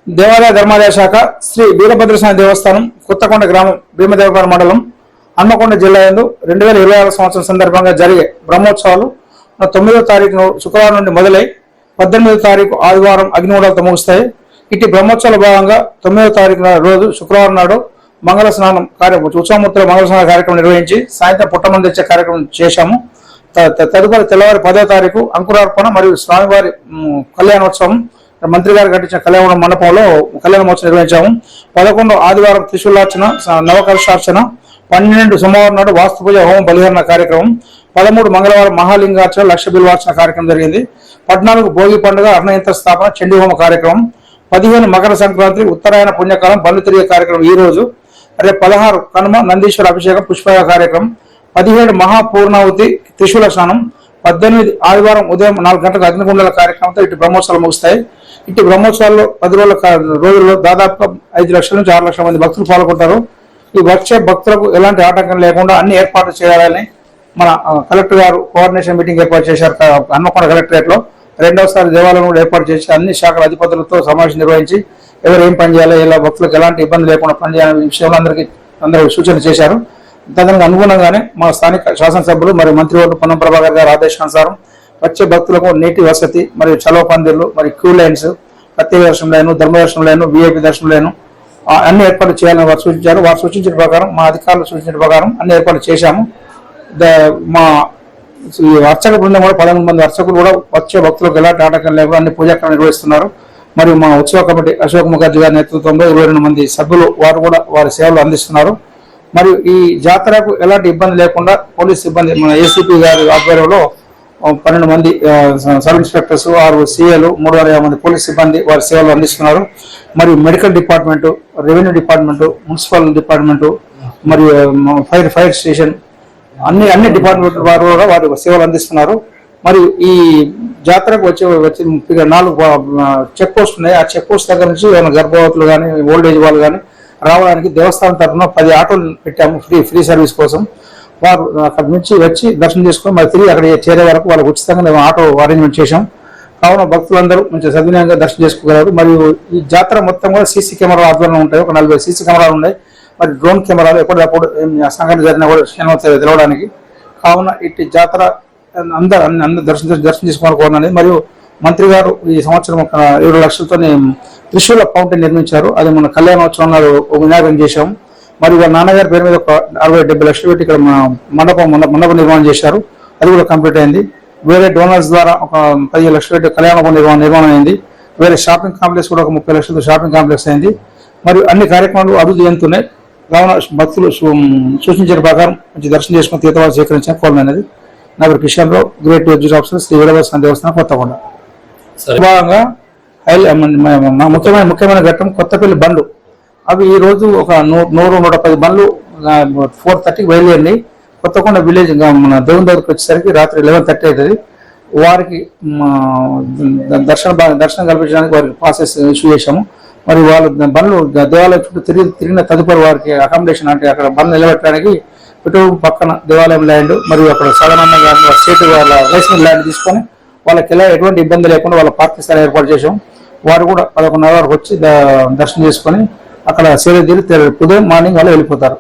దేవాలయ ధర్మాదాయ శాఖ శ్రీ వీరభద్రస్వామి దేవస్థానం కొత్తకొండ గ్రామం భీమదేవపల్లి మండలం హన్మకొండ జిల్లా యందు 2026 సంవత్సరం సందర్భంగా జరిగే బ్రహ్మోత్సవాలు 9వ తారీఖు శుక్రవారం నుండి మొదలై 18వ తారీఖు ఆదివారం అగ్నిమూఢాలతో ముగుస్తాయి. ఇటు బ్రహ్మోత్సవాల భాగంగా 9వ తారీఖు రోజు శుక్రవారం నాడు మంగళ స్నానం కార్యక్రమం ఉత్సవమూర్తుల మంగళ స్నాన కార్యక్రమం నిర్వహించి సాయంత్రం పుట్టమంది తెచ్చే కార్యక్రమం చేశాము. తదుపరి తెల్లవారి 10వ తారీఖు అంకురార్పణ మరియు స్వామివారి కళ్యాణోత్సవం మంత్రి గారు కట్టించిన కళ్యాణ మండపంలో కళ్యాణ మహోత్సవం నిర్వహించాము. 11 ఆదివారం త్రిశూలార్చన నవకలశార్చన, 12 సోమవారం నాడు వాస్తు పూజ హోమం బలిహరణ కార్యక్రమం, 13 మంగళవారం మహాలింగార్చన లక్ష బిల్వార్చన కార్యక్రమం జరిగింది. 14 భోగి పండుగ అర్ణయంత్ర స్థాపన చండీ హోమ కార్యక్రమం, 15 మకర సంక్రాంతి ఉత్తరాయణ పుణ్యకాలం బల్లు తిరిగే కార్యక్రమం ఈ రోజు. రేపు 16 కనుమ నందీశ్వర అభిషేకం పుష్పయాగ కార్యక్రమం, 17 మహాపూర్ణావతి త్రిశూల స్నానం, 18 ఆదివారం ఉదయం 4 గంటలకు అగ్నిగుండాల కార్యక్రమంతో ఇటు బ్రహ్మోత్సవాలు ముగుస్తాయి. ఇటు బ్రహ్మోత్సవాల్లో 10 రోజుల్లో దాదాపుగా 5 లక్షల నుంచి 6 లక్షల మంది భక్తులు పాల్గొంటారు. ఈ వచ్చే భక్తులకు ఎలాంటి ఆటంకం లేకుండా అన్ని ఏర్పాట్లు చేయాలని మన కలెక్టర్ గారు కోఆర్డినేషన్ మీటింగ్ ఏర్పాటు చేశారు. హన్మకొండ కలెక్టరేట్ లో 2వసారి దేవాలయం కూడా ఏర్పాటు చేసి అన్ని శాఖల అధిపతులతో సమావేశం నిర్వహించి ఎవరు ఏం పని చేయాలో, ఇలా భక్తులకు ఎలాంటి ఇబ్బంది లేకుండా పనిచేయాలనే విషయంలో అందరూ సూచన చేశారు. దానికి అనుగుణంగానే మా స్థానిక శాసనసభ్యులు మరియు మంత్రివర్గ పొన్నం ప్రభాకర్ గారి ఆదేశానుసారం వచ్చే భక్తులకు నీటి వసతి మరియు చలవ పందిర్లు మరియు క్యూ లైన్స్, ప్రత్యేక దర్శనం లైన్, ధర్మదర్శనం లైన్, విఐపి దర్శనం లైన్ అన్ని ఏర్పాట్లు చేయాలని వారు సూచించారు. వారు సూచించిన ప్రకారం మా అధికారులు సూచించిన ప్రకారం అన్ని ఏర్పాట్లు చేశాము. మా అర్చక బృందం కూడా 11 మంది అర్చకులు కూడా వచ్చే భక్తులకు ఎలాంటి ఆటంకం లేకుండా అన్ని పూజాకాలు నిర్వహిస్తున్నారు. మరియు మా ఉత్సవ కమిటీ అశోక్ ముఖర్జీ గారి నేతృత్వంలో 22 మంది సభ్యులు వారు కూడా వారి సేవలు అందిస్తున్నారు. మరియు ఈ జాతరకు ఎలాంటి ఇబ్బంది లేకుండా పోలీస్ సిబ్బంది మన ఏసీపీ గారి ఆధ్వర్యంలో 12 మంది సబ్ ఇన్స్పెక్టర్స్, 6 సీఏలు, 350 మంది పోలీస్ సిబ్బంది వారి సేవలు అందిస్తున్నారు. మరియు medical department, revenue department, municipal department మరియు ఫైర్ స్టేషన్ అన్ని డిపార్ట్మెంట్ వారు కూడా వారి సేవలు అందిస్తున్నారు. మరియు ఈ జాతరకు వచ్చే 4 చెక్ పోస్ట్ ఉన్నాయి. ఆ చెక్ పోస్ట్ దగ్గర నుంచి ఏమైనా గర్భవతులు కానీ ఓల్డేజ్ వాళ్ళు కానీ రావడానికి దేవస్థానం తరఫున 10 ఆటోలు పెట్టాము ఫ్రీ సర్వీస్ కోసం. వారు అక్కడి నుంచి వచ్చి దర్శనం చేసుకొని మరి తిరిగి అక్కడ చేరే వరకు వాళ్ళకి ఉచితంగా మేము ఆటో అరేంజ్మెంట్ చేశాం. కావున భక్తులందరూ మంచి సద్వినియోగంగా దర్శనం చేసుకోగలరు. మరియు ఈ జాతర మొత్తం కూడా సీసీ కెమెరాల ఆధ్వర్యంలో ఉంటాయి. ఒక 40 సీసీ కెమెరాలు ఉన్నాయి. మరి డ్రోన్ కెమెరాలు ఎప్పటికప్పుడు సంఘటన జరిగినా కూడా క్షణం తెలవడానికి. కావున ఇటు జాతర అందరూ దర్శనం చేసుకోవాలని కోరినది. మరియు మంత్రి గారు ఈ సంవత్సరం 7 లక్షలతో త్రిశూల ఫౌంటైన్ నిర్మించారు. అది మన కళ్యాణోత్సవం నాడు వినియోగం చేశాము. మరియు వాళ్ళ నాన్నగారి పేరు మీద ఒక 60-70 లక్షలు పెట్టి ఇక్కడ మండపం నిర్మాణం చేశారు. అది కూడా కంప్లీట్ అయింది. వేరే డోనర్స్ ద్వారా ఒక 15 లక్షలు పెట్టి కళ్యాణ నిర్మాణం అయింది. వేరే షాపింగ్ కాంప్లెక్స్ కూడా ఒక 30 లక్షలతో షాపింగ్ కాంప్లెక్స్ అయింది. మరియు అన్ని కార్యక్రమాలు అభివృద్ధి చెందుతున్నాయి. కావున భక్తులు సూచించిన ప్రకారం మంచి దర్శనం చేసుకుని తీర్థవాలు స్వీకరించిన కోరమైనది. నా పేరు Kishan Rao, grade executive officer, Shri Veerabhadraswamy Devasthanam Kothakonda. భాగంగా ముఖ్యమైన ఘట్టం కొత్తపల్లి బండ్లు. అవి ఈ రోజు ఒక 100-110 బండ్లు 4:30కి బయలుదేరి కొత్తకొండ విలేజ్ మన దేవుని దగ్గరికి వచ్చేసరికి రాత్రి 11:30 అవుతుంది. వారికి దర్శనం కల్పించడానికి వారికి పాసెస్ ఇష్యూ చేశాము. మరి వాళ్ళు బండ్లు దేవాలయం చుట్టూ తిరిగిన తదుపరి వారికి అకామిడేషన్ అంటే అక్కడ బండ్లు నిలబెట్టడానికి ఇటు పక్కన దేవాలయం ల్యాండ్ మరియు అక్కడ సాధారణంగా స్టేట్ వాళ్ళ రైస్ ల్యాండ్ తీసుకొని వాళ్ళకి ఎటువంటి ఇబ్బంది లేకుండా వాళ్ళ పార్కింగ్ స్థలం ఏర్పాటు చేసాం. వారు కూడా 11:30 వరకు వచ్చి దర్శనం చేసుకొని అక్కడ సేవ తీరి ఉదయం మార్నింగ్ వాళ్ళు వెళ్ళిపోతారు.